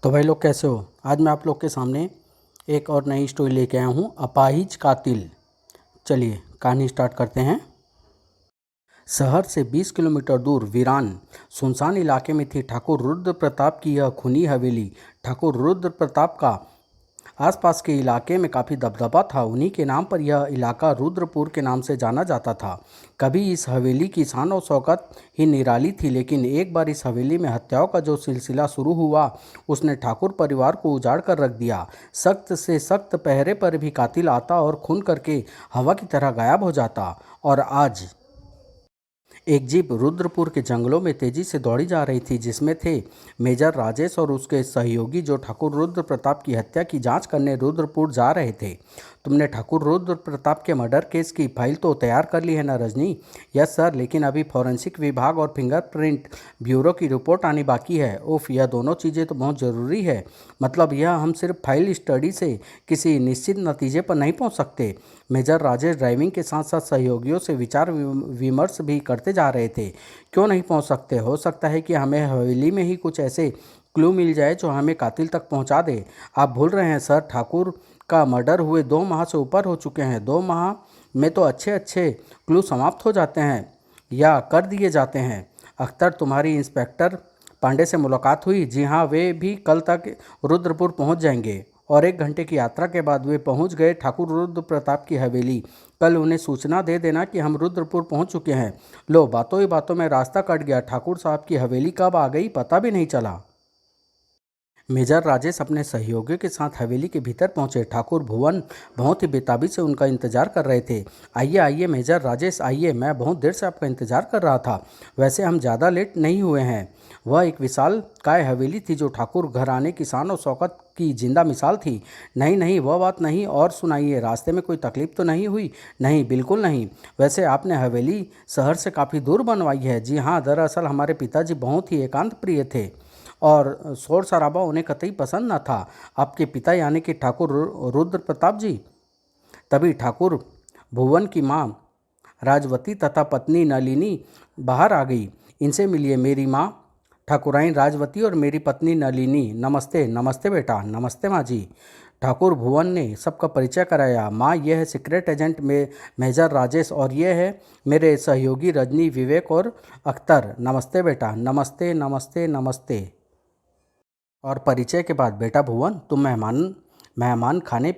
तो भाई लोग कैसे हो। आज मैं आप लोग के सामने एक और नई स्टोरी लेके आया हूँ, अपाहिज कातिल। चलिए कहानी स्टार्ट करते हैं। शहर से 20 किलोमीटर दूर वीरान सुनसान इलाके में थी ठाकुर रुद्र प्रताप की यह खूनी हवेली। ठाकुर रुद्र प्रताप का आसपास के इलाके में काफ़ी दबदबा था। उन्हीं के नाम पर यह इलाका रुद्रपुर के नाम से जाना जाता था। कभी इस हवेली की शान और शौकत ही निराली थी, लेकिन एक बार इस हवेली में हत्याओं का जो सिलसिला शुरू हुआ उसने ठाकुर परिवार को उजाड़ कर रख दिया। सख्त से सख्त पहरे पर भी कातिल आता और खून करके हवा की तरह गायब हो जाता। और आज एक जीप रुद्रपुर के जंगलों में तेजी से दौड़ी जा रही थी, जिसमें थे मेजर राजेश और उसके सहयोगी, जो ठाकुर रुद्र प्रताप की हत्या की जांच करने रुद्रपुर जा रहे थे। तुमने ठाकुर रुद्र प्रताप के मर्डर केस की फाइल तो तैयार कर ली है ना रजनी? यस सर, लेकिन अभी फॉरेंसिक विभाग और फिंगरप्रिंट ब्यूरो की रिपोर्ट आनी बाकी है। उफ, यह दोनों चीज़ें तो बहुत ज़रूरी है। मतलब यह हम सिर्फ फाइल स्टडी से किसी निश्चित नतीजे पर नहीं पहुंच सकते। मेजर राजेश ड्राइविंग के साथ साथ सहयोगियों से विचार विमर्श भी करते जा रहे थे। क्यों नहीं पहुंच सकते? हो सकता है कि हमें हवेली में ही कुछ ऐसे क्लू मिल जाए जो हमें कातिल तक पहुंचा दे। आप भूल रहे हैं सर, ठाकुर का मर्डर हुए 2 माह से ऊपर हो चुके हैं। 2 माह में तो अच्छे अच्छे क्लू समाप्त हो जाते हैं या कर दिए जाते हैं। अख्तर, तुम्हारी इंस्पेक्टर पांडे से मुलाकात हुई? जी हाँ, वे भी कल तक रुद्रपुर पहुंच जाएंगे। और 1 घंटे की यात्रा के बाद वे पहुंच गए ठाकुर रुद्र प्रताप की हवेली। कल उन्हें सूचना दे देना कि हम रुद्रपुर पहुंच चुके हैं। लो, बातों ही बातों में रास्ता कट गया। ठाकुर साहब की हवेली कब आ गई पता भी नहीं चला। मेजर राजेश अपने सहयोगियों के साथ हवेली के भीतर पहुंचे। ठाकुर भुवन बहुत ही बेताबी से उनका इंतजार कर रहे थे। आइए आइए मेजर राजेश आइए, मैं बहुत देर से आपका इंतजार कर रहा था। वैसे हम ज़्यादा लेट नहीं हुए हैं। वह एक विशाल काय हवेली थी जो ठाकुर घराने की शान और शौकत की जिंदा मिसाल थी। नहीं नहीं, वह बात नहीं। और सुनाइए, रास्ते में कोई तकलीफ तो नहीं हुई? नहीं, बिल्कुल नहीं। वैसे आपने हवेली शहर से काफ़ी दूर बनवाई है? जी हाँ, दरअसल हमारे पिताजी बहुत ही एकांत प्रिय थे और शोर शराबा उन्हें कतई पसंद न था। आपके पिता यानी कि ठाकुर रुद्र प्रताप जी? तभी ठाकुर भुवन की माँ राजवती तथा पत्नी नलिनी बाहर आ गई। इनसे मिलिए, मेरी माँ ठाकुराइन राजवती और मेरी पत्नी नलिनी। नमस्ते। नमस्ते बेटा। नमस्ते माँ जी। ठाकुर भुवन ने सबका परिचय कराया। माँ, यह है सीक्रेट एजेंट में मेजर राजेश और यह है मेरे सहयोगी रजनी, विवेक और अख्तर। नमस्ते बेटा। नमस्ते नमस्ते नमस्ते। और परिचय के बाद, बेटा भुवन, तुम मेहमान खाने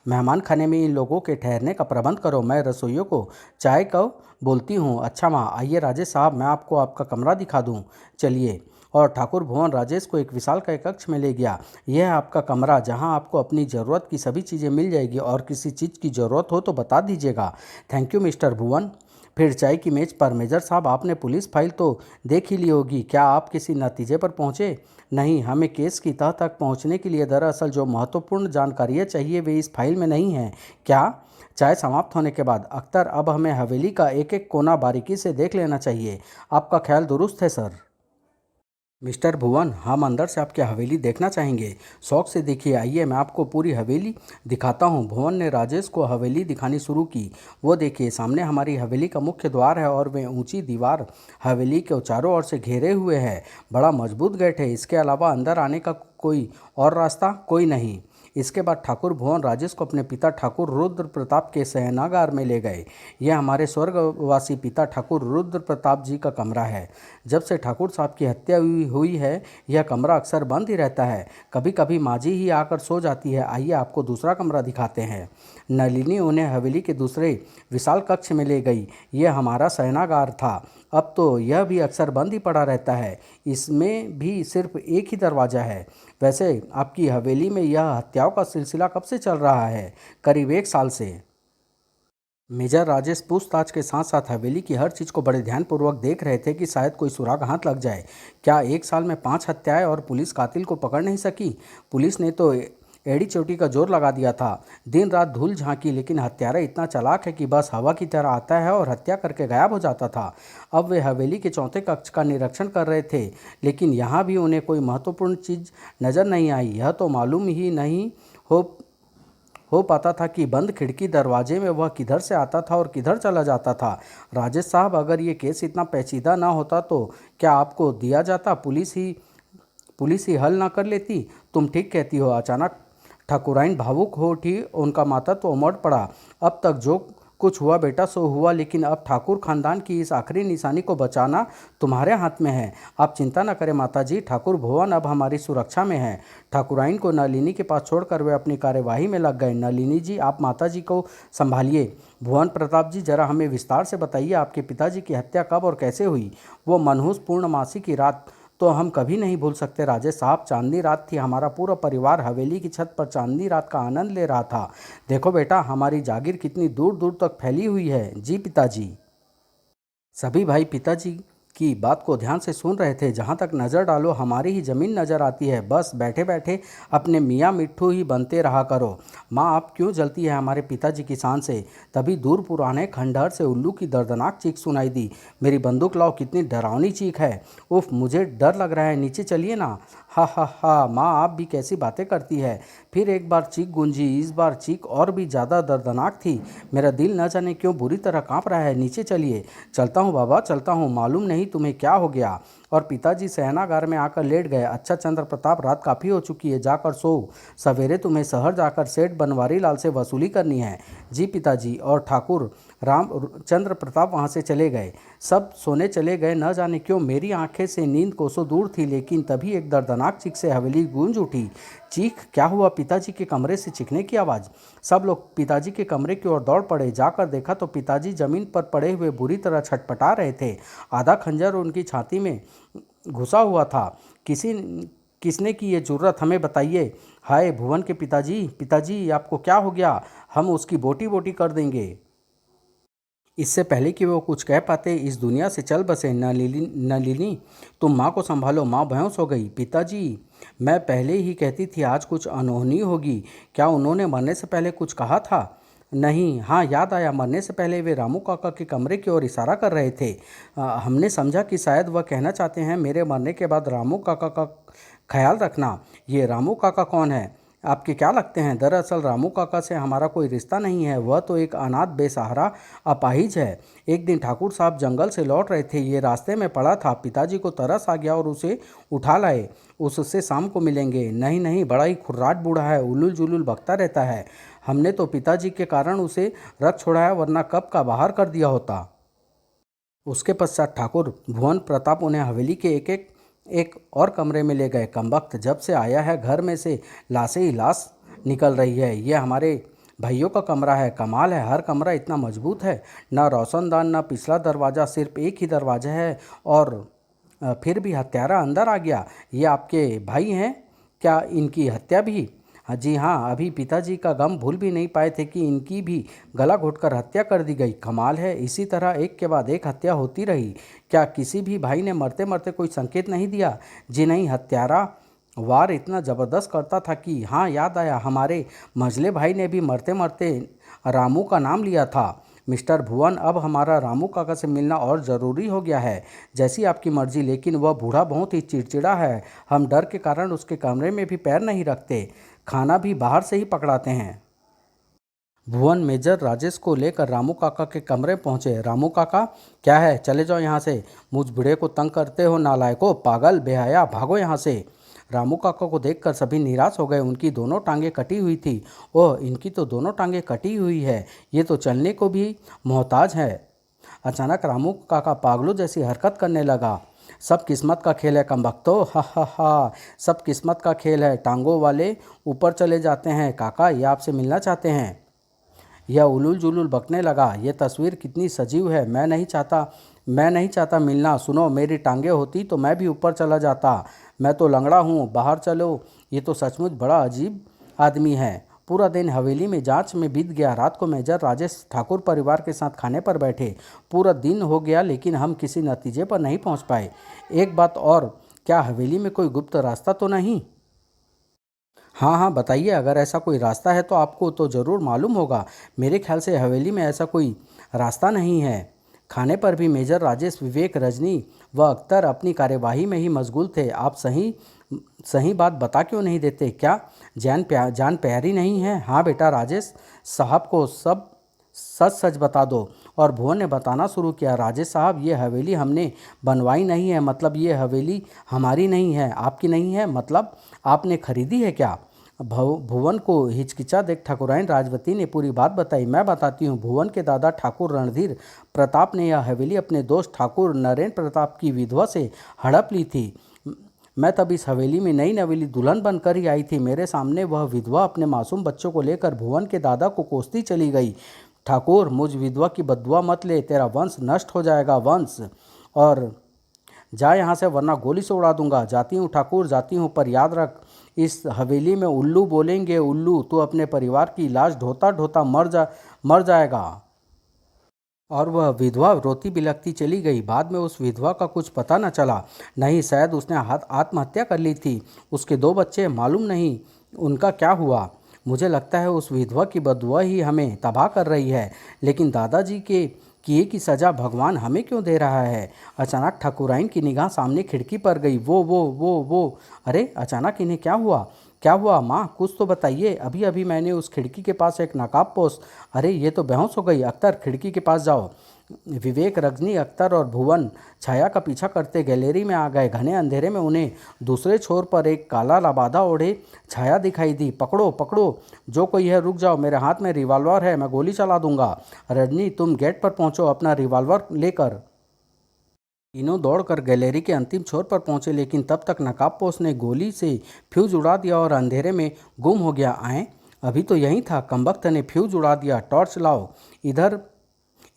मेहमान खाने में इन लोगों के ठहरने का प्रबंध करो। मैं रसोइयों को चाय का बोलती हूँ। अच्छा माँ। आइए राजेश साहब, मैं आपको आपका कमरा दिखा दूँ। चलिए। और ठाकुर भुवन राजेश को एक विशाल का कक्ष में ले गया। यह है आपका कमरा, जहाँ आपको अपनी ज़रूरत की सभी चीज़ें मिल जाएगी और किसी चीज़ की ज़रूरत हो तो बता दीजिएगा। थैंक यू मिस्टर भुवन। फिर चाय की मेज़ पर, मेजर साहब आपने पुलिस फाइल तो देख ही ली होगी। क्या आप किसी नतीजे पर पहुँचे? नहीं, हमें केस की तह तक पहुंचने के लिए दरअसल जो महत्वपूर्ण जानकारियाँ चाहिए वे इस फाइल में नहीं हैं। क्या? चाय समाप्त होने के बाद, अख्तर, अब हमें हवेली का एक एक कोना बारीकी से देख लेना चाहिए। आपका ख्याल दुरुस्त है सर। मिस्टर भुवन, हम अंदर से आपकी हवेली देखना चाहेंगे। शौक से देखिए। आइए, मैं आपको पूरी हवेली दिखाता हूँ। भुवन ने राजेश को हवेली दिखानी शुरू की। वो देखिए, सामने हमारी हवेली का मुख्य द्वार है और वह ऊंची दीवार हवेली के चारों ओर से घेरे हुए है। बड़ा मजबूत गेट है। इसके अलावा अंदर आने का कोई और रास्ता कोई नहीं। इसके बाद ठाकुर भुवन राजेश को अपने पिता ठाकुर रुद्र प्रताप के शयनागार में ले गए। यह हमारे स्वर्गवासी पिता ठाकुर रुद्र प्रताप जी का कमरा है। जब से ठाकुर साहब की हत्या हुई है यह कमरा अक्सर बंद ही रहता है। कभी कभी माँ जी ही आकर सो जाती है। आइए आपको दूसरा कमरा दिखाते हैं। नलिनी उन्हें हवेली के दूसरे विशाल कक्ष में ले गई। यह हमारा शयनागार था। अब तो यह भी अक्सर बंद ही पड़ा रहता है। इसमें भी सिर्फ एक ही दरवाज़ा है। वैसे आपकी हवेली में यह हत्याओं का सिलसिला कब से चल रहा है? करीब 1 साल से। मेजर राजेश पूछताछ के साथ साथ हवेली की हर चीज़ को बड़े ध्यानपूर्वक देख रहे थे कि शायद कोई सुराग हाथ लग जाए। क्या 1 साल में 5 हत्याएं और पुलिस कातिल को पकड़ नहीं सकी? पुलिस ने तो एड़ी चोटी का जोर लगा दिया था। दिन रात धूल झांकी, लेकिन हत्यारा इतना चालाक है कि बस हवा की तरह आता है और हत्या करके गायब हो जाता था। अब वे हवेली के चौथे कक्ष का निरीक्षण कर रहे थे, लेकिन यहाँ भी उन्हें कोई महत्वपूर्ण चीज़ नज़र नहीं आई। यह तो मालूम ही नहीं हो पाता था कि बंद खिड़की दरवाजे में वह किधर से आता था और किधर चला जाता था। राजेश साहब, अगर ये केस इतना पेचीदा ना होता तो क्या आपको दिया जाता? पुलिस ही हल ना कर लेती। तुम ठीक कहती हो। अचानक ठाकुराइन भावुक हो उठी, उनका माथा तो उमड़ पड़ा। अब तक जो कुछ हुआ बेटा सो हुआ, लेकिन अब ठाकुर खानदान की इस आखिरी निशानी को बचाना तुम्हारे हाथ में है। आप चिंता न करें माताजी, ठाकुर भुवन अब हमारी सुरक्षा में है। ठाकुराइन को नलिनी के पास छोड़कर वे अपनी कार्यवाही में लग गए। नलिनी जी, आप माताजी को संभालिए। भुवन प्रताप जी, जरा हमें विस्तार से बताइए, आपके पिताजी की हत्या कब और कैसे हुई? वो मनहूस पूर्णमासी की रात तो हम कभी नहीं भूल सकते राजेश साहब। चांदनी रात थी, हमारा पूरा परिवार हवेली की छत पर चांदनी रात का आनंद ले रहा था। देखो बेटा, हमारी जागीर कितनी दूर दूर तक फैली हुई है। जी पिताजी। सभी भाई पिताजी की बात को ध्यान से सुन रहे थे। जहाँ तक नज़र डालो हमारी ही ज़मीन नज़र आती है। बस बैठे बैठे अपने मियाँ मिट्ठू ही बनते रहा करो। माँ आप क्यों जलती है हमारे पिताजी की शान से? तभी दूर पुराने खंडहर से उल्लू की दर्दनाक चीख सुनाई दी। मेरी बंदूक लाओ, कितनी डरावनी चीख है। उफ, मुझे डर लग रहा है, नीचे चलिए ना। हा हा हा, माँ आप भी कैसी बातें करती है। फिर एक बार चीख गूंजी। इस बार चीख और भी ज़्यादा दर्दनाक थी। मेरा दिल न जाने क्यों बुरी तरह काँप रहा है। नीचे चलिए। चलता हूँ बाबा, चलता हूँ। मालूम नहीं तुम्हें क्या हो गया। और पिताजी शयनागार में आकर लेट गए। अच्छा चंद्र प्रताप, रात काफ़ी हो चुकी है, जाकर सो। सवेरे तुम्हें शहर जाकर सेठ बनवारी लाल से वसूली करनी है। जी पिताजी। और ठाकुर राम चंद्र प्रताप वहाँ से चले गए। सब सोने चले गए। न जाने क्यों मेरी आंखें से नींद कोसों दूर थी, लेकिन तभी एक दर्दनाक चीख से हवेली गूंज उठी। चीख? क्या हुआ? पिताजी के कमरे से चीखने की आवाज़। सब लोग पिताजी के कमरे की ओर दौड़ पड़े। जाकर देखा तो पिताजी जमीन पर पड़े हुए बुरी तरह छटपटा रहे थे। आधा खंजर उनकी छाती में घुसा हुआ था। किसने की ये जुर्रत, हमें बताइए। हाय भुवन के पिताजी, पिताजी आपको क्या हो गया? हम उसकी बोटी बोटी कर देंगे। इससे पहले कि वो कुछ कह पाते इस दुनिया से चल बसे। नलिनी तुम माँ को संभालो, माँ बेहोश हो गई। पिताजी, मैं पहले ही कहती थी आज कुछ अनहोनी होगी। क्या उन्होंने मरने से पहले कुछ कहा था? नहीं। हाँ याद आया, मरने से पहले वे रामू काका के कमरे की ओर इशारा कर रहे थे। हमने समझा कि शायद वह कहना चाहते हैं मेरे मरने के बाद रामू काका का ख्याल रखना। ये रामू काका कौन है? आपके क्या लगते हैं? दरअसल रामू काका से हमारा कोई रिश्ता नहीं है। वह तो एक अनाथ बेसहारा अपाहिज है। एक दिन ठाकुर साहब जंगल से लौट रहे थे, ये रास्ते में पड़ा था। पिताजी को तरस आ गया और उसे उठा लाए। उससे शाम को मिलेंगे। नहीं नहीं, बड़ा ही खुर्राट बूढ़ा है, उलूल जुलूल बकता रहता है। हमने तो पिताजी के कारण उसे रख छोड़ाया, वरना कब का बाहर कर दिया होता। उसके पश्चात ठाकुर भुवन प्रताप उन्हें हवेली के एक और कमरे में ले गए। कमबख्त, जब से आया है घर में से लाशें ही लाश निकल रही है। ये हमारे भाइयों का कमरा है। कमाल है, हर कमरा इतना मजबूत है। ना रोशनदान, ना पिछला दरवाज़ा, सिर्फ एक ही दरवाज़ा है। और फिर भी हत्यारा अंदर आ गया। ये आपके भाई हैं क्या? इनकी हत्या भी? हाँ जी हाँ, अभी पिताजी का गम भूल भी नहीं पाए थे कि इनकी भी गला घोटकर हत्या कर दी गई। कमाल है, इसी तरह एक के बाद एक हत्या होती रही। क्या किसी भी भाई ने मरते मरते कोई संकेत नहीं दिया? जी नहीं, हत्यारा वार इतना ज़बरदस्त करता था कि हाँ याद आया, हमारे मझले भाई ने भी मरते मरते रामू का नाम लिया था। मिस्टर भुवन, अब हमारा रामू काका से मिलना और ज़रूरी हो गया है। जैसी आपकी मर्जी, लेकिन वह बूढ़ा बहुत ही चिड़चिड़ा है। हम डर के कारण उसके कमरे में भी पैर नहीं रखते, खाना भी बाहर से ही पकड़ाते हैं। भुवन मेजर राजेश को लेकर रामू काका के कमरे पहुंचे। रामू काका, क्या है? चले जाओ यहाँ से। मुझ बूढ़े को तंग करते हो नालायको, पागल बेहया, भागो यहाँ से। रामू काका को देखकर सभी निराश हो गए। उनकी दोनों टांगें कटी हुई थी। ओह, इनकी तो दोनों टांगें कटी हुई है, ये तो चलने को भी मोहताज है। अचानक रामू काका पागलों जैसी हरकत करने लगा। सब किस्मत का खेल है कमबख्तो, हा हा हा, सब किस्मत का खेल है। टांगों वाले ऊपर चले जाते हैं। काका, ये आपसे मिलना चाहते हैं। यह उलूल जुलूल बकने लगा। ये तस्वीर कितनी सजीव है। मैं नहीं चाहता मिलना। सुनो, मेरी टांगें होती तो मैं भी ऊपर चला जाता। मैं तो लंगड़ा हूँ, बाहर चलो। ये तो सचमुच बड़ा अजीब आदमी है। पूरा दिन हवेली में जांच में बीत गया। रात को मेजर राजेश ठाकुर परिवार के साथ खाने पर बैठे। पूरा दिन हो गया, लेकिन हम किसी नतीजे पर नहीं पहुँच पाए। एक बात और, क्या हवेली में कोई गुप्त रास्ता तो नहीं? हाँ हाँ बताइए, अगर ऐसा कोई रास्ता है तो आपको तो ज़रूर मालूम होगा। मेरे ख्याल से हवेली में ऐसा कोई रास्ता नहीं है। खाने पर भी मेजर राजेश, विवेक, रजनी व अख्तर अपनी कार्यवाही में ही मशगूल थे। आप सही सही बात बता क्यों नहीं देते? क्या जान प्यारी नहीं है? हाँ बेटा, राजेश साहब को सब सच सच बता दो। और भुवन ने बताना शुरू किया, राजेश साहब ये हवेली हमने बनवाई नहीं है, मतलब ये हवेली हमारी नहीं है। आपकी नहीं है मतलब आपने खरीदी है क्या? भुवन को हिचकिचा देख ठाकुराइन राजवती ने पूरी बात बताई। मैं बताती हूँ, भुवन के दादा ठाकुर रणधीर प्रताप ने यह हवेली अपने दोस्त ठाकुर नरेंद्र प्रताप की विधवा से हड़प ली थी। मैं तब इस हवेली में नई नवेली दुल्हन बनकर ही आई थी। मेरे सामने वह विधवा अपने मासूम बच्चों को लेकर भुवन के दादा को कोसती चली गई। ठाकुर, मुझ विधवा की बददुआ मत ले, तेरा वंश नष्ट हो जाएगा, वंश। और जा यहाँ से वरना गोली से उड़ा दूंगा। जाती हूँ ठाकुर, जाती हूँ, पर याद रख, इस हवेली में उल्लू बोलेंगे, उल्लू। तू अपने परिवार की लाश ढोता ढोता मर जाएगा। और वह विधवा रोती बिलखती चली गई। बाद में उस विधवा का कुछ पता न चला। नहीं, शायद उसने आत्महत्या कर ली थी। उसके 2 बच्चे, मालूम नहीं उनका क्या हुआ। मुझे लगता है उस विधवा की बददुआ ही हमें तबाह कर रही है। लेकिन दादाजी के किए की सज़ा भगवान हमें क्यों दे रहा है? अचानक ठाकुराइन की निगाह सामने खिड़की पर गई। वो अरे अचानक इन्हें क्या हुआ? क्या हुआ माँ, कुछ तो बताइए। अभी अभी मैंने उस खिड़की के पास एक नकाबपोश। अरे ये तो बेहोश हो गई। अख्तर, खिड़की के पास जाओ। विवेक, रजनी, अख्तर और भुवन छाया का पीछा करते गैलरी में आ गए। घने अंधेरे में उन्हें दूसरे छोर पर एक काला लबादा ओढ़े छाया दिखाई दी। पकड़ो पकड़ो, जो कोई है, रुक जाओ, मेरे हाथ में रिवॉल्वर है, मैं गोली चला दूंगा। रजनी, तुम गेट पर पहुंचो अपना रिवॉल्वर लेकर। तीनों दौड़कर गैलरी के अंतिम छोर पर पहुंचे, लेकिन तब तक नकाबपोश ने गोली से फ्यूज उड़ा दिया और अंधेरे में गुम हो गया। आए, अभी तो यहीं था, कमबख्त ने फ्यूज उड़ा दिया। टॉर्च लाओ, इधर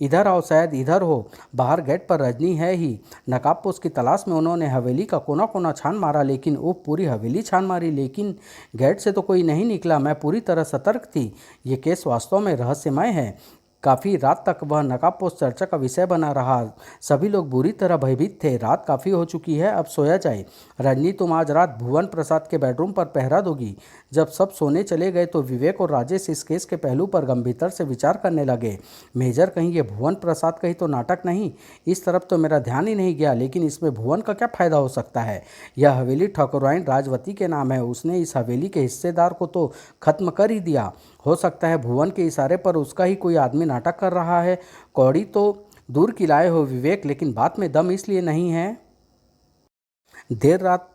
इधर आओ, शायद इधर हो। बाहर गेट पर रजनी है ही। नकाबपोश की तलाश में उन्होंने हवेली का कोना कोना छान मारा, लेकिन वो पूरी हवेली छान मारी, लेकिन गेट से तो कोई नहीं निकला। मैं पूरी तरह सतर्क थी। ये केस वास्तव में रहस्यमय है। काफ़ी रात तक वह नकाबपोश चर्चा का विषय बना रहा। सभी लोग बुरी तरह भयभीत थे। रात काफ़ी हो चुकी है, अब सोया जाए। रजनी, तुम आज रात भुवन प्रसाद के बेडरूम पर पहरा दोगी। जब सब सोने चले गए तो विवेक और राजेश इस केस के पहलू पर गंभीरता से विचार करने लगे। मेजर, कहीं ये भुवन प्रसाद कहीं तो नाटक नहीं? इस तरफ तो मेरा ध्यान ही नहीं गया, लेकिन इसमें भुवन का क्या फ़ायदा हो सकता है? यह हवेली ठाकुराइन राजवती के नाम है। उसने इस हवेली के हिस्सेदार को तो खत्म कर ही दिया। हो सकता है भुवन के इशारे पर उसका ही कोई आदमी नाटक कर रहा है। कौड़ी तो दूर की लाए हो विवेक, लेकिन बात में दम इसलिए नहीं है। देर रात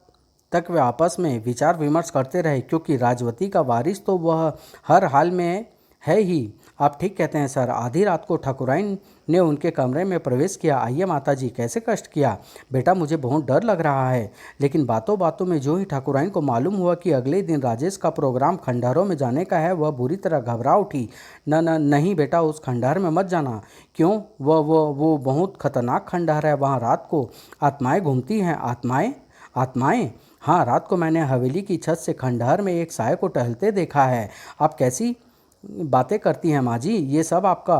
तक वे आपस में विचार विमर्श करते रहे, क्योंकि राजवती का वारिस तो वह हर हाल में है ही। आप ठीक कहते हैं सर। आधी रात को ठाकुराइन ने उनके कमरे में प्रवेश किया। आइए माताजी, कैसे कष्ट किया? बेटा, मुझे बहुत डर लग रहा है। लेकिन बातों बातों में जो ही ठाकुराइन को मालूम हुआ कि अगले दिन राजेश का प्रोग्राम खंडहरों में जाने का है, वह बुरी तरह घबरा उठी। नहीं बेटा, उस खंडहर में मत जाना। क्यों? वो बहुत खतरनाक खंडहर है। वहाँ रात को आत्माएं घूमती हैं। आत्माएं? हाँ, रात को मैंने हवेली की छत से खंडहर में एक साये को टहलते देखा है। आप कैसी बातें करती हैं माँ जी, ये सब आपका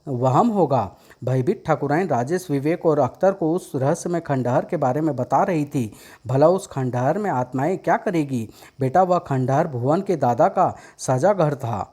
वहम होगा। भयभीत ठाकुराइन राजेश, विवेक और अख्तर को उस रहस्यमय खंडहर के बारे में बता रही थी। भला उस खंडहर में आत्माएं क्या करेगी? बेटा, वह खंडहर भुवन के दादा का सजा घर था।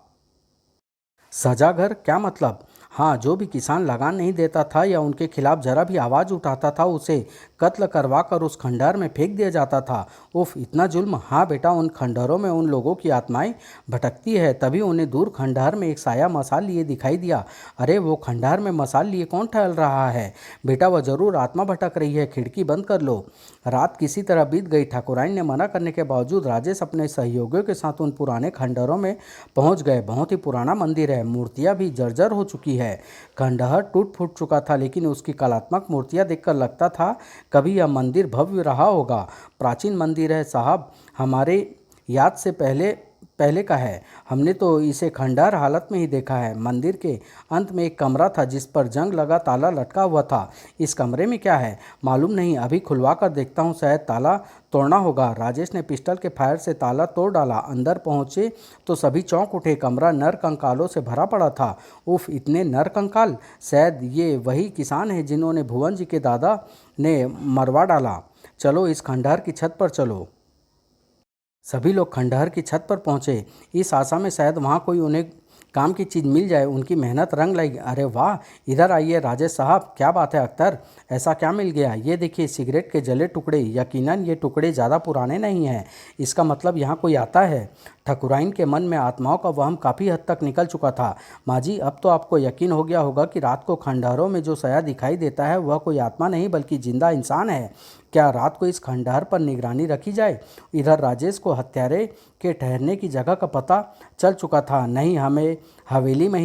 सजा घर? क्या मतलब? हाँ, जो भी किसान लगान नहीं देता था या उनके खिलाफ जरा भी आवाज़ उठाता था, उसे कत्ल करवा कर उस खंडहर में फेंक दिया जाता था। उफ, इतना जुल्म! हाँ बेटा, उन खंडहरों में उन लोगों की आत्माएं भटकती है। तभी उन्हें दूर खंडहर में एक साया मसाल लिए दिखाई दिया। अरे, वो खंडहर में मसाल लिए कौन टहल रहा है? बेटा, वह जरूर आत्मा भटक रही है। खिड़की बंद कर लो। रात किसी तरह बीत गई। ठाकुराइन ने मना करने के बावजूद राजेश अपने सहयोगियों के साथ उन पुराने खंडहरों में पहुंच गए। बहुत ही पुराना मंदिर है। मूर्तियां भी जर्जर हो चुकी है। खंडहर टूट फूट चुका था, लेकिन उसकी कलात्मक मूर्तियां देखकर लगता था कभी यह मंदिर भव्य रहा होगा। प्राचीन मंदिर है साहब, हमारे याद से पहले पहले का है। हमने तो इसे खंडहर हालत में ही देखा है। मंदिर के अंत में एक कमरा था जिस पर जंग लगा ताला लटका हुआ था। इस कमरे में क्या है मालूम नहीं, अभी खुलवा कर देखता हूँ, शायद ताला तोड़ना होगा। राजेश ने पिस्टल के फायर से ताला तोड़ डाला। अंदर पहुँचे तो सभी चौंक उठे। कमरा नर कंकालों से भरा पड़ा था। उफ, इतने नर कंकाल! शायद ये वही किसान हैं जिन्होंने भुवन जी के दादा ने मरवा डाला। चलो इस खंडहर की छत पर चलो। सभी लोग खंडहर की छत पर पहुंचे, इस आशा में शायद वहां कोई उन्हें काम की चीज़ मिल जाए, उनकी मेहनत रंग लाएगी। अरे वाह, इधर आइए राजेश साहब, क्या बात है अख्तर, ऐसा क्या मिल गया? ये देखिए सिगरेट के जले टुकड़े। यकीनन ये टुकड़े ज़्यादा पुराने नहीं हैं, इसका मतलब यहाँ कोई आता है। ठकुराइन के मन में आत्माओं का वहम काफ़ी हद तक निकल चुका था। माँ जी, अब तो आपको यकीन हो गया होगा कि रात को खंडहरों में जो साया दिखाई देता है वह कोई आत्मा नहीं बल्कि जिंदा इंसान है। क्या रात को इस खंडहर पर निगरानी रखी जाए? इधर राजेश को हत्यारे के ठहरने की जगह का पता चल चुका था। नहीं, हम हवेली में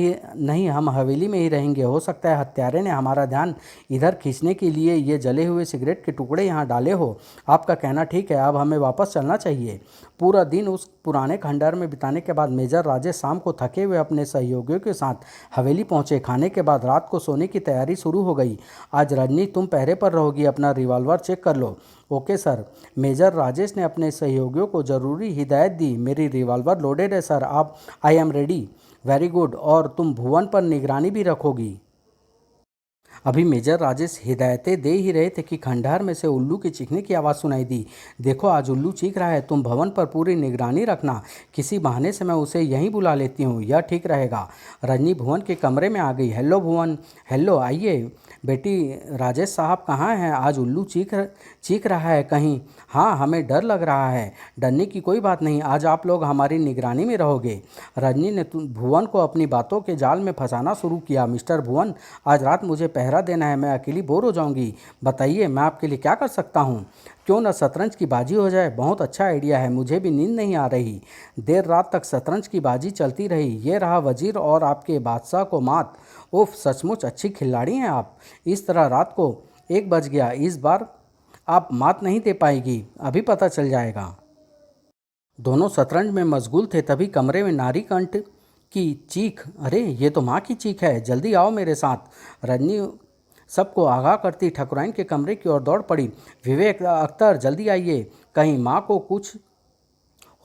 ही रहेंगे। हो सकता है हत्यारे ने हमारा ध्यान इधर खींचने के लिए ये जले हुए सिगरेट के टुकड़े यहाँ डाले हो। आपका कहना ठीक है, अब हमें वापस चलना चाहिए। पूरा दिन उस पुराने खंडहर में बिताने के बाद मेजर राजेश शाम को थके हुए अपने सहयोगियों के साथ हवेली पहुंचे। खाने के बाद रात को सोने की तैयारी शुरू हो गई। आज रजनी तुम पहरे पर रहोगी, अपना रिवॉल्वर चेक कर लो। Okay sir. मेजर राजेश ने अपने सहयोगियों को ज़रूरी हिदायत दी। मेरी रिवॉल्वर लोडेड है सर, आप I am ready. Very good. और तुम भुवन पर निगरानी भी रखोगी। अभी मेजर राजेश हिदायतें दे ही रहे थे कि खंडहर में से उल्लू के चीखने की आवाज़ सुनाई दी। देखो, आज उल्लू चीख रहा है, तुम भवन पर पूरी निगरानी रखना। किसी बहाने से मैं उसे यहीं बुला लेती हूँ, यह ठीक रहेगा। रजनी भुवन के कमरे में आ गई। हेलो भुवन। हेलो, आइए। बेटी, राजेश साहब कहाँ हैं? आज उल्लू चीख रहा है कहीं। हाँ, हमें डर लग रहा है। डरने की कोई बात नहीं, आज आप लोग हमारी निगरानी में रहोगे। रजनी ने भुवन को अपनी बातों के जाल में फंसाना शुरू किया। मिस्टर भुवन, आज रात मुझे पहरा देना है, मैं अकेली बोर हो जाऊंगी। बताइए, मैं आपके लिए क्या कर सकता हूँ? क्यों न शतरंज की बाजी हो जाए? बहुत अच्छा आइडिया है, मुझे भी नींद नहीं आ रही। देर रात तक शतरंज की बाजी चलती रही। ये रहा वजीर और आपके बादशाह को मात। उफ, सचमुच अच्छी खिलाड़ी हैं आप। इस तरह रात को 1 बज गया। इस बार आप मात नहीं दे पाएगी, अभी पता चल जाएगा। दोनों शतरंज में मशगूल थे, तभी कमरे में नारी कंठ की चीख। अरे, ये तो माँ की चीख है, जल्दी आओ मेरे साथ। रजनी सबको आगाह करती ठकुराइन के कमरे की ओर दौड़ पड़ी। विवेक, अख्तर, जल्दी आइए, कहीं माँ को कुछ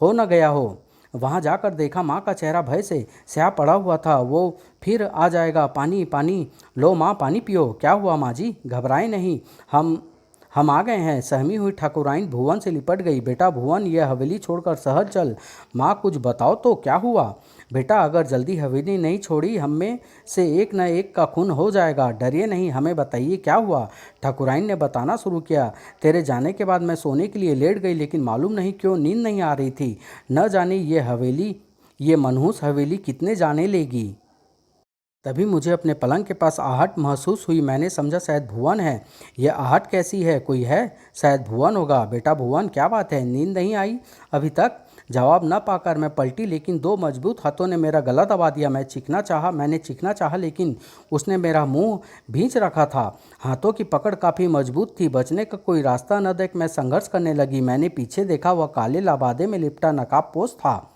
हो न गया हो। वहाँ जाकर देखा, माँ का चेहरा भय से स्याह पड़ा हुआ था। वो फिर आ जाएगा। पानी पानी लो माँ, पानी पियो। क्या हुआ माँ जी? घबराए नहीं, हम आ गए हैं। सहमी हुई ठाकुराइन भुवन से लिपट गई। बेटा भुवन, यह हवेली छोड़कर शहर चल। माँ, कुछ बताओ तो, क्या हुआ? बेटा, अगर जल्दी हवेली नहीं छोड़ी, हम में से एक न एक का खून हो जाएगा। डरिए नहीं, हमें बताइए क्या हुआ। ठाकुराइन ने बताना शुरू किया। तेरे जाने के बाद मैं सोने के लिए लेट गई, लेकिन मालूम नहीं क्यों नींद नहीं आ रही थी। न जाने ये मनहूस हवेली कितने जाने लेगी। तभी मुझे अपने पलंग के पास आहट महसूस हुई। मैंने समझा शायद भुवन है। यह आहट कैसी है? कोई है? शायद भुवन होगा। बेटा भुवन, क्या बात है, नींद नहीं आई अभी तक? जवाब न पाकर मैं पलटी, लेकिन 2 मजबूत हाथों ने मेरा गला दबा दिया। मैंने चीखना चाहा, लेकिन उसने मेरा मुंह भींच रखा था। हाथों की पकड़ काफ़ी मजबूत थी। बचने का कोई रास्ता न देख मैं संघर्ष करने लगी। मैंने पीछे देखा, वह काले लबादे में लिपटा नकाबपोश था।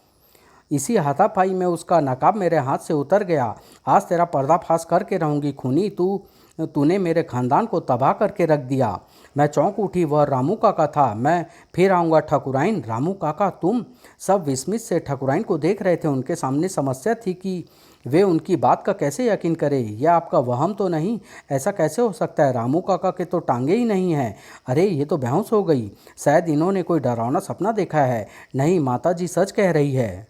इसी हाथापाई में उसका नकाब मेरे हाथ से उतर गया। आज तेरा पर्दाफाश करके रहूंगी खूनी। तूने मेरे खानदान को तबाह करके रख दिया। मैं चौंक उठी। वह रामू काका था। मैं फिर आऊँगा ठकुराइन। रामू काका, तुम? सब विस्मित से ठकुराइन को देख रहे थे। उनके सामने समस्या थी कि वे उनकी बात का कैसे यकीन करें। यह आपका वहम तो नहीं? ऐसा कैसे हो सकता है? रामू काका के तो टांगे ही नहीं हैं। अरे, ये तो बेहोश हो गई। शायद इन्होंने कोई डरावना सपना देखा है। नहीं, माताजी सच कह रही है।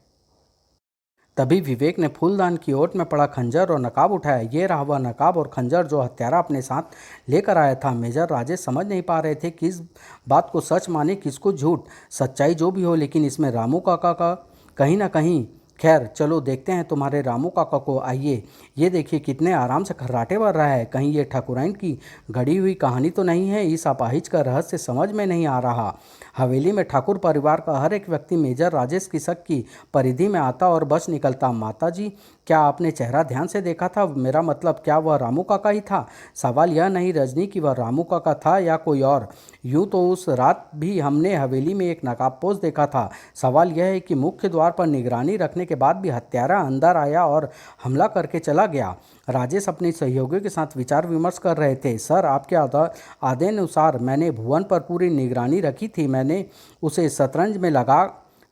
तभी विवेक ने फूलदान की ओट में पड़ा खंजर और नकाब उठाया। ये रहा वह नकाब और खंजर जो हत्यारा अपने साथ लेकर आया था। मेजर राजेश समझ नहीं पा रहे थे किस बात को सच माने, किसको झूठ। सच्चाई जो भी हो, लेकिन इसमें रामू काका का कहीं ना कहीं। खैर, चलो देखते हैं तुम्हारे रामू काका को। आइए, ये देखिए कितने आराम से खर्राटे भर रहा है। कहीं ये ठाकुराइन की गढ़ी हुई कहानी तो नहीं है? इस अपाहिज का रहस्य समझ में नहीं आ रहा। हवेली में ठाकुर परिवार का हर एक व्यक्ति मेजर राजेश की शक की परिधि में आता और बच निकलता। माताजी, क्या आपने चेहरा ध्यान से देखा था? मेरा मतलब, क्या वह रामू काका ही था? सवाल यह नहीं रजनी कि वह रामू काका था या कोई और। यूँ तो उस रात भी हमने हवेली में एक नकाबपोश देखा था। सवाल यह है कि मुख्य द्वार पर निगरानी रखने के बाद भी हत्यारा अंदर आया और हमला करके चला गया। राजेश अपने सहयोगियों के साथ विचार विमर्श कर रहे थे। सर, आपके आदेशानुसार मैंने भुवन पर पूरी निगरानी रखी थी। मैंने उसे शतरंज में लगा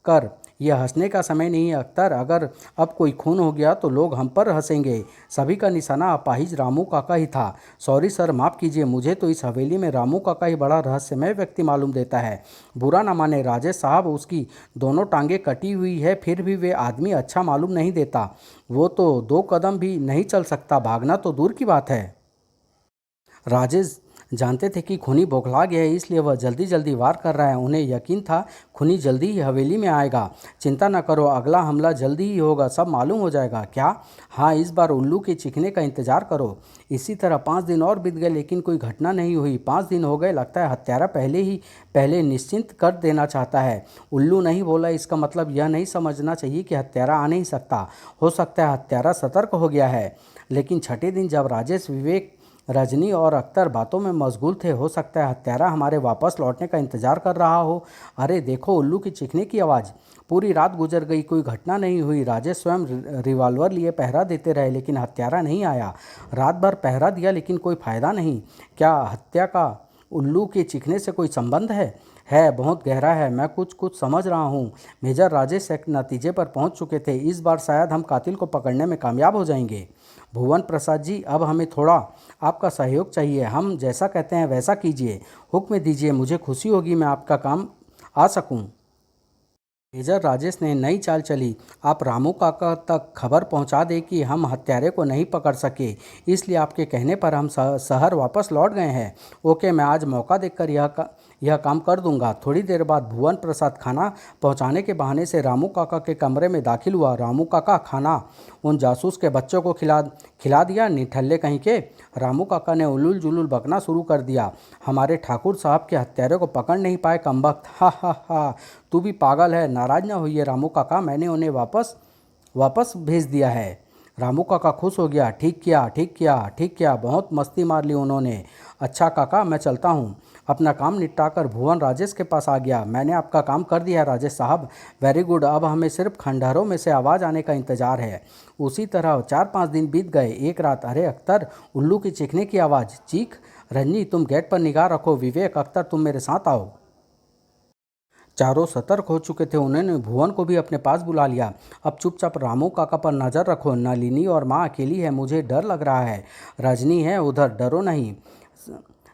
कर ये हंसने का समय नहीं है अख्तर। अगर अब कोई खून हो गया तो लोग हम पर हंसेंगे। सभी का निशाना अपाहिज रामू काका ही था। सॉरी सर, माफ़ कीजिए, मुझे तो इस हवेली में रामू काका ही बड़ा रहस्यमय व्यक्ति मालूम देता है। बुरा ना माने राजेश साहब, उसकी दोनों टांगें कटी हुई है, फिर भी वे आदमी अच्छा मालूम नहीं देता। वो तो 2 कदम भी नहीं चल सकता, भागना तो दूर की बात है। राजेश जानते थे कि खूनी बौखला गया है, इसलिए वह जल्दी जल्दी वार कर रहा है। उन्हें यकीन था खूनी जल्दी ही हवेली में आएगा। चिंता न करो, अगला हमला जल्दी ही होगा, सब मालूम हो जाएगा। क्या? हाँ, इस बार उल्लू के चीखने का इंतजार करो। इसी तरह 5 दिन और बीत गए, लेकिन कोई घटना नहीं हुई। 5 दिन हो गए, लगता है हत्यारा पहले निश्चिंत कर देना चाहता है। उल्लू नहीं बोला, इसका मतलब यह नहीं समझना चाहिए कि हत्यारा आ नहीं सकता। हो सकता है हत्यारा सतर्क हो गया है। लेकिन छठे दिन जब राजेश, विवेक, रजनी और अख्तर बातों में मशगूल थे, हो सकता है हत्यारा हमारे वापस लौटने का इंतजार कर रहा हो। अरे देखो, उल्लू की चीखने की आवाज़। पूरी रात गुजर गई, कोई घटना नहीं हुई। राजेश स्वयं रिवॉल्वर लिए पहरा देते रहे, लेकिन हत्यारा नहीं आया। रात भर पहरा दिया, लेकिन कोई फायदा नहीं। क्या हत्या का उल्लू के चीखने से कोई संबंध है? बहुत गहरा है। मैं कुछ समझ रहा हूँ। मेजर राजेश एक नतीजे पर पहुँच चुके थे। इस बार शायद हम कातिल को पकड़ने में कामयाब हो जाएंगे। भुवन प्रसाद जी, अब हमें थोड़ा आपका सहयोग चाहिए। हम जैसा कहते हैं वैसा कीजिए। हुक्म दीजिए, मुझे खुशी होगी मैं आपका काम आ सकूं। मेजर राजेश ने नई चाल चली। आप रामू काका तक खबर पहुंचा दें कि हम हत्यारे को नहीं पकड़ सके, इसलिए आपके कहने पर हम शहर वापस लौट गए हैं। ओके, मैं आज मौका देखकर यह काम कर दूंगा। थोड़ी देर बाद भुवन प्रसाद खाना पहुंचाने के बहाने से रामू काका के कमरे में दाखिल हुआ। रामू काका, खाना उन जासूस के बच्चों को खिला दिया, निठल्ले कहीं के। रामू काका ने उलूल जुलूल बकना शुरू कर दिया। हमारे ठाकुर साहब के हत्यारे को पकड़ नहीं पाए, कमबख्त। हा हा हा, तू भी पागल है। नाराज ना होइए रामू काका, मैंने उन्हें वापस भेज दिया है। रामू काका खुश हो गया। ठीक किया, ठीक किया, ठीक किया, बहुत मस्ती मार ली उन्होंने। अच्छा काका, मैं चलता हूँ। अपना काम निपटाकर भुवन राजेश के पास आ गया। मैंने आपका काम कर दिया है राजेश साहब। वेरी गुड, अब हमें सिर्फ खंडहरों में से आवाज़ आने का इंतजार है। उसी तरह 4-5 दिन बीत गए। एक रात, अरे अख्तर, उल्लू की चीखने की आवाज़। चीख। रजनी, तुम गेट पर निगाह रखो। विवेक, अख्तर, तुम मेरे साथ आओ। चारों सतर्क हो चुके थे। उन्होंने भुवन को भी अपने पास बुला लिया। अब चुपचाप रामू काका पर नज़र रखो। नलिनी और माँ अकेली है, मुझे डर लग रहा है। रजनी है उधर, डरो नहीं।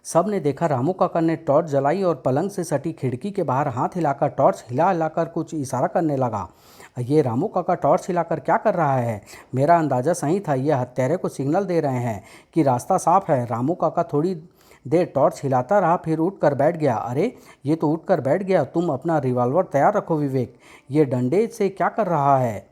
सब ने देखा रामू काका ने टॉर्च जलाई और पलंग से सटी खिड़की के बाहर हाथ हिलाकर, टॉर्च हिलाकर कुछ इशारा करने लगा। ये रामू काका टॉर्च हिलाकर क्या कर रहा है? मेरा अंदाज़ा सही था, यह हत्यारे को सिग्नल दे रहे हैं कि रास्ता साफ है। रामू काका थोड़ी देर टॉर्च हिलाता रहा, फिर उठ कर बैठ गया। अरे, ये तो उठ कर बैठ गया। तुम अपना रिवॉल्वर तैयार रखो। विवेक, ये डंडे से क्या कर रहा है?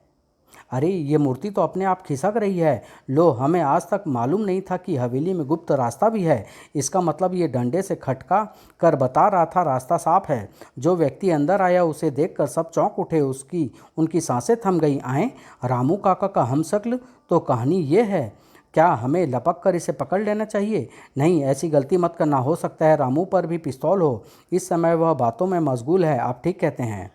अरे, ये मूर्ति तो अपने आप खिसक रही है। लो, हमें आज तक मालूम नहीं था कि हवेली में गुप्त रास्ता भी है। इसका मतलब ये डंडे से खटका कर बता रहा था रास्ता साफ है। जो व्यक्ति अंदर आया उसे देखकर सब चौंक उठे। उनकी सांसें थम गई। आए, रामू काका का हमशक्ल। तो कहानी ये है। क्या हमें लपक कर इसे पकड़ लेना चाहिए? नहीं, ऐसी गलती मत करना। हो सकता है रामू पर भी पिस्तौल हो। इस समय वह बातों में मशगूल है। आप ठीक कहते हैं।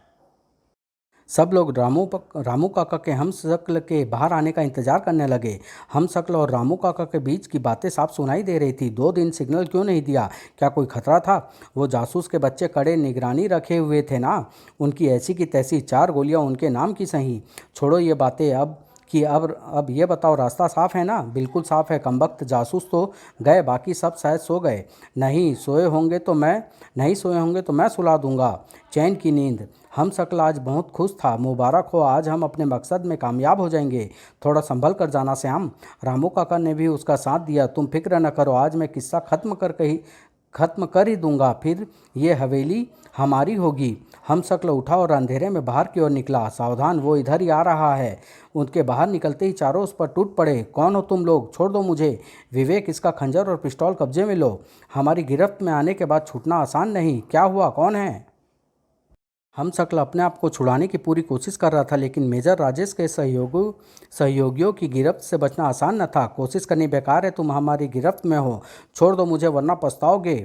सब लोग रामू काका के हमशक्ल के बाहर आने का इंतजार करने लगे। हमशक्ल और रामू काका के बीच की बातें साफ सुनाई दे रही थी। 2 दिन सिग्नल क्यों नहीं दिया? क्या कोई खतरा था? वो जासूस के बच्चे कड़े निगरानी रखे हुए थे ना। उनकी ऐसी की तैसी 4 गोलियां उनके नाम की सही। छोड़ो ये बातें अब ये बताओ, रास्ता साफ है ना? बिल्कुल साफ है। कमबख्त जासूस तो गए, बाकी सब शायद सो गए। नहीं सोए होंगे तो मैं सुला दूंगा चैन की नींद। हम शकल आज बहुत खुश था। मुबारक हो, आज हम अपने मकसद में कामयाब हो जाएंगे। थोड़ा संभल कर जाना श्याम। रामू काका ने भी उसका साथ दिया। तुम फिक्र न करो, आज मैं किस्सा खत्म कर ही दूंगा, फिर ये हवेली हमारी होगी। हम शक्ल उठा और अंधेरे में बाहर की ओर निकला। सावधान, वो इधर ही आ रहा है। उनके बाहर निकलते ही चारों उस पर टूट पड़े। कौन हो तुम लोग? छोड़ दो मुझे। विवेक, इसका खंजर और पिस्तौल कब्जे में लो। हमारी गिरफ्त में आने के बाद छूटना आसान नहीं। क्या हुआ? कौन है? हम शक्ल अपने आप को छुड़ाने की पूरी कोशिश कर रहा था, लेकिन मेजर राजेश के सहयोगियों की गिरफ्त से बचना आसान न था। कोशिश करनी बेकार है, तुम हमारी गिरफ्त में हो। छोड़ दो मुझे, वरना पछताओगे।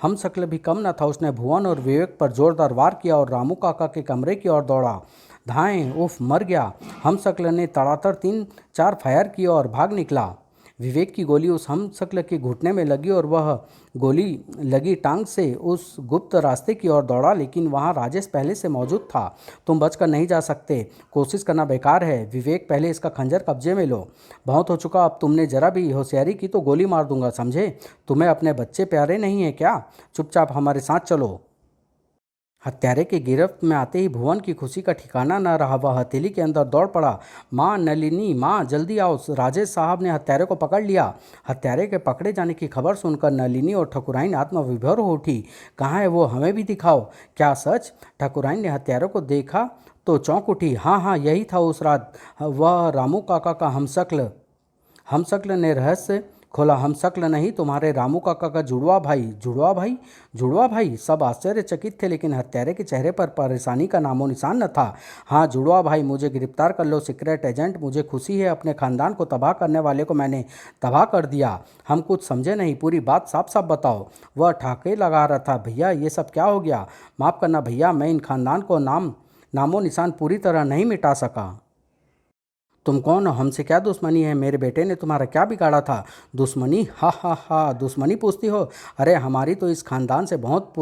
हम शक्ल भी कम न था। उसने भुवन और विवेक पर जोरदार वार किया और रामू काका के कमरे की ओर दौड़ा। धाएं, उफ, मर गया। हम शक्ल ने तड़ातड़ 3-4 फायर किए और भाग निकला। विवेक की गोली उस हमशक्ल के घुटने में लगी और वह गोली लगी टांग से उस गुप्त रास्ते की ओर दौड़ा, लेकिन वहाँ राजेश पहले से मौजूद था। तुम बचकर नहीं जा सकते, कोशिश करना बेकार है। विवेक, पहले इसका खंजर कब्जे में लो। बहुत हो चुका, अब तुमने जरा भी होशियारी की तो गोली मार दूंगा, समझे? तुम्हें अपने बच्चे प्यारे नहीं है क्या? चुपचाप हमारे साथ चलो। हत्यारे के गिरफ्त में आते ही भुवन की खुशी का ठिकाना न रहा। वह हथेली के अंदर दौड़ पड़ा। माँ नलिनी, माँ जल्दी आओ, राजेश साहब ने हत्यारे को पकड़ लिया। हत्यारे के पकड़े जाने की खबर सुनकर नलिनी और ठकुराइन आत्मविभोर हो उठी। कहाँ है वो, हमें भी दिखाओ। क्या सच? ठकुराइन ने हत्यारे को देखा तो चौंक उठी। हाँ हाँ, यही था उस रात वह रामू काका का हमशक्ल। हमशक्ल ने रहस्य खोला। हमशक्ल नहीं, तुम्हारे रामू काका का जुड़वा भाई। जुड़वा भाई? जुड़वा भाई? सब आश्चर्यचकित थे, लेकिन हत्यारे के चेहरे पर परेशानी का नामो निशान न था। हाँ, जुड़वा भाई, मुझे गिरफ्तार कर लो सीक्रेट एजेंट। मुझे खुशी है, अपने खानदान को तबाह करने वाले को मैंने तबाह कर दिया। हम कुछ समझे नहीं, पूरी बात साफ साफ बताओ। वह ठाके लगा रहा था। भैया, ये सब क्या हो गया? माफ़ करना भैया, मैं इन खानदान को नामो निशान पूरी तरह नहीं मिटा सका। तुम कौन हो? हमसे क्या दुश्मनी है? मेरे बेटे ने तुम्हारा क्या बिगाड़ा था? दुश्मनी? हा हा हा, दुश्मनी पूछती हो? अरे हमारी तो इस खानदान से बहुत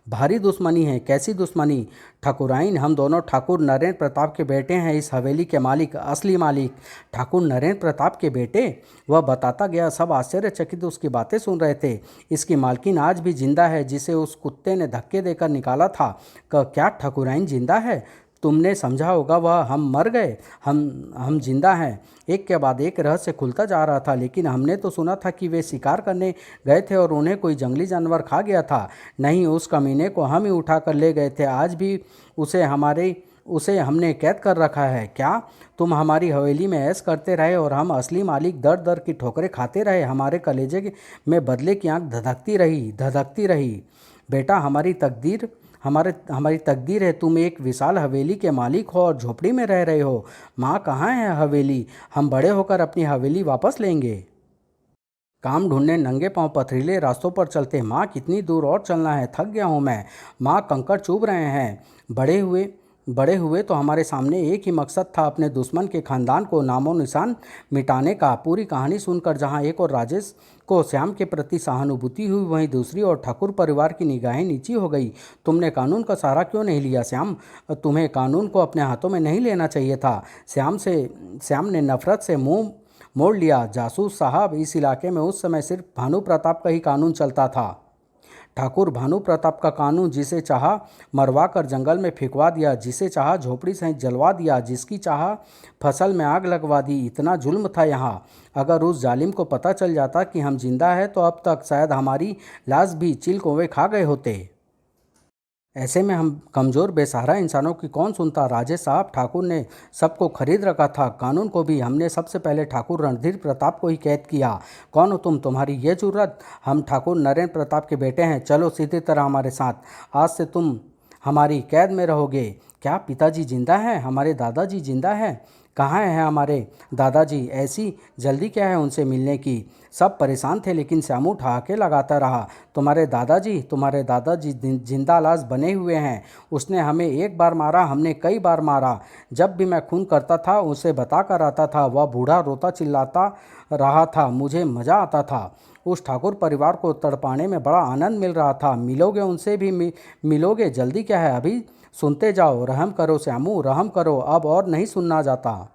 भारी दुश्मनी है। कैसी दुश्मनी? ठाकुराइन, हम दोनों ठाकुर नरेंद्र प्रताप के बेटे हैं, इस हवेली के मालिक, असली मालिक। ठाकुर नरेंद्र प्रताप के बेटे? वह बताता गया। सब आश्चर्यचकित उसकी बातें सुन रहे थे। इसकी मालकिन आज भी जिंदा है, जिसे उस कुत्ते ने धक्के देकर निकाला था। क्या ठाकुराइन जिंदा है? तुमने समझा होगा, वह हम मर गए, हम जिंदा हैं। एक के बाद एक रहस्य खुलता जा रहा था, लेकिन हमने तो सुना था कि वे शिकार करने गए थे और उन्हें कोई जंगली जानवर खा गया था। नहीं, उस कमीने को हम ही उठा कर ले गए थे। आज भी उसे हमने कैद कर रखा है। क्या? तुम हमारी हवेली में ऐश करते रहे और हम असली मालिक दर दर की ठोकरें खाते रहे। हमारे कलेजे में बदले की आंख धधकती रही। बेटा, हमारी तकदीर है, तुम एक विशाल हवेली के मालिक हो और झोपड़ी में रह रहे हो। माँ, कहाँ है हवेली? हम बड़े होकर अपनी हवेली वापस लेंगे। काम ढूंढने नंगे पांव पथरीले रास्तों पर चलते। माँ, कितनी दूर और चलना है? थक गया हूँ मैं। माँ, कंकड़ चुभ रहे हैं। बड़े हुए तो हमारे सामने एक ही मकसद था, अपने दुश्मन के खानदान को नामो निशान मिटाने का। पूरी कहानी सुनकर जहाँ एक और राजेश को श्याम के प्रति सहानुभूति हुई, वहीं दूसरी ओर ठाकुर परिवार की निगाहें नीची हो गई। तुमने कानून का सहारा क्यों नहीं लिया श्याम? तुम्हें कानून को अपने हाथों में नहीं लेना चाहिए था। श्याम ने नफरत से मुंह मोड़ लिया। जासूस साहब, इस इलाके में उस समय सिर्फ भानु प्रताप का ही कानून चलता था। ठाकुर भानु प्रताप का कानून, जिसे चाहा मरवा कर जंगल में फेंकवा दिया, जिसे चाहा झोपड़ी सहित जलवा दिया, जिसकी चाहा फसल में आग लगवा दी। इतना जुल्म था यहाँ। अगर उस जालिम को पता चल जाता कि हम जिंदा हैं तो अब तक शायद हमारी लाश भी चील कौवे खा गए होते। ऐसे में हम कमज़ोर बेसहारा इंसानों की कौन सुनता? राजेश साहब, ठाकुर ने सबको खरीद रखा था, कानून को भी। हमने सबसे पहले ठाकुर रणधीर प्रताप को ही कैद किया। कौन हो तुम? तुम्हारी ये जुर्रत? हम ठाकुर नरेंद्र प्रताप के बेटे हैं। चलो सीधी तरह हमारे साथ। आज से तुम हमारी कैद में रहोगे। क्या पिताजी जिंदा हैं? हमारे दादाजी जिंदा हैं? कहाँ हैं हमारे दादाजी? ऐसी जल्दी क्या है उनसे मिलने की? सब परेशान थे, लेकिन श्यामू ठहाके लगाता रहा। तुम्हारे दादाजी जिंदा लाश बने हुए हैं। उसने हमें एक बार मारा, हमने कई बार मारा। जब भी मैं खून करता था उसे बता कर आता था। वह बूढ़ा रोता चिल्लाता रहा था, मुझे मज़ा आता था। उस ठाकुर परिवार को तड़पाने में बड़ा आनंद मिल रहा था। मिलोगे उनसे भी मिलोगे। जल्दी क्या है, अभी सुनते जाओ। रहम करो श्यामू, रहम करो, अब और नहीं सुनना जाता।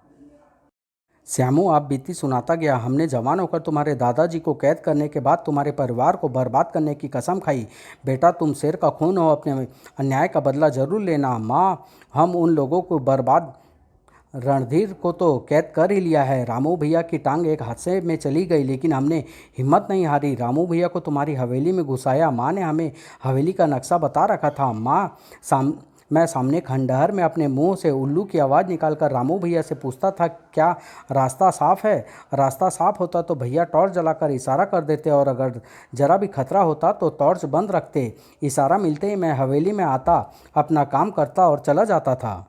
श्यामू आप बीती सुनाता गया। हमने जवान होकर तुम्हारे दादाजी को कैद करने के बाद तुम्हारे परिवार को बर्बाद करने की कसम खाई। बेटा, तुम शेर का खून हो, अपने अन्याय का बदला जरूर लेना। माँ, हम उन लोगों को बर्बाद रणधीर को तो कैद कर ही लिया है। रामू भैया की टांग एक हादसे में चली गई, लेकिन हमने हिम्मत नहीं हारी। रामू भैया को तुम्हारी हवेली में घुसाया। माँ ने हमें हवेली का नक्शा बता रखा था। मैं सामने खंडहर में अपने मुंह से उल्लू की आवाज़ निकालकर रामू भैया से पूछता था, क्या रास्ता साफ है? रास्ता साफ होता तो भैया टॉर्च जलाकर इशारा कर देते, और अगर ज़रा भी खतरा होता तो टॉर्च बंद रखते। इशारा मिलते ही मैं हवेली में आता, अपना काम करता और चला जाता था।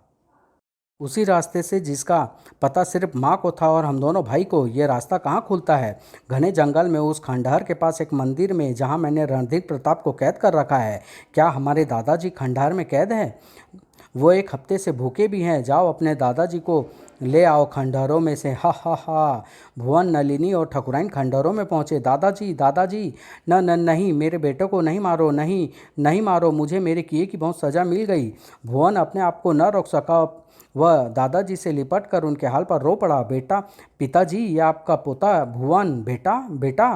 उसी रास्ते से जिसका पता सिर्फ माँ को था और हम दोनों भाई को। ये रास्ता कहाँ खुलता है? घने जंगल में, उस खंडहर के पास एक मंदिर में, जहाँ मैंने रणधीर प्रताप को कैद कर रखा है। क्या हमारे दादाजी खंडहर में कैद हैं? वो 1 हफ्ते से भूखे भी हैं। जाओ अपने दादाजी को ले आओ खंडहरों में से। हा हा हा। भुवन, नलिनी और ठकुराइन खंडहरों में पहुंचे। दादाजी, दादाजी, न न नहीं, मेरे बेटे को नहीं मारो, नहीं नहीं मारो, मुझे मेरे किए की बहुत सज़ा मिल गई। भुवन अपने आप को न रोक सका। वह दादाजी से लिपट कर उनके हाल पर रो पड़ा। बेटा, पिताजी, ये आपका पोता भुवन। बेटा, बेटा,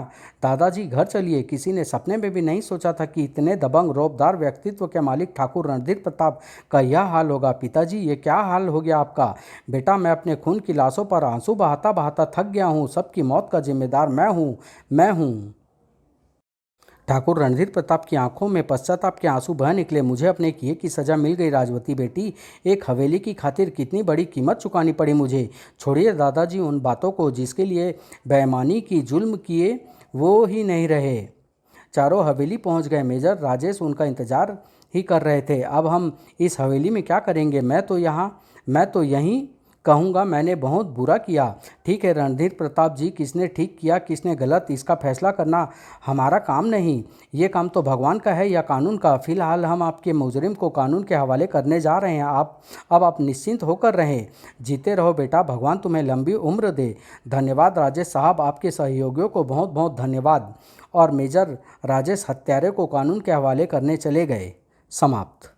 दादाजी घर चलिए। किसी ने सपने में भी नहीं सोचा था कि इतने दबंग रौबदार व्यक्तित्व के मालिक ठाकुर रणधीर प्रताप का यह हाल होगा। पिताजी, ये क्या हाल हो गया आपका? बेटा, मैं अपने खून की लाशों पर आंसू बहाता बहाता थक गया हूँ। सबकी मौत का जिम्मेदार मैं हूँ। ठाकुर रणधीर प्रताप की आंखों में पश्चाताप के आंसू बह निकले। मुझे अपने किए की सजा मिल गई राजवती बेटी। एक हवेली की खातिर कितनी बड़ी कीमत चुकानी पड़ी मुझे। छोड़िए दादाजी उन बातों को जिसके लिए बेईमानी की, जुल्म किए वो ही नहीं रहे। चारों हवेली पहुंच गए। मेजर राजेश उनका इंतजार ही कर रहे थे। अब हम इस हवेली में क्या करेंगे? मैं तो यहीं कहूँगा मैंने बहुत बुरा किया। ठीक है रणधीर प्रताप जी, किसने ठीक किया किसने गलत, इसका फैसला करना हमारा काम नहीं। ये काम तो भगवान का है या कानून का। फिलहाल हम आपके मुजरिम को कानून के हवाले करने जा रहे हैं। आप निश्चिंत होकर रहें। जीते रहो बेटा, भगवान तुम्हें लंबी उम्र दे। धन्यवाद राजेश साहब, आपके सहयोगियों को बहुत बहुत धन्यवाद। और मेजर राजेश हत्यारे को कानून के हवाले करने चले गए। समाप्त।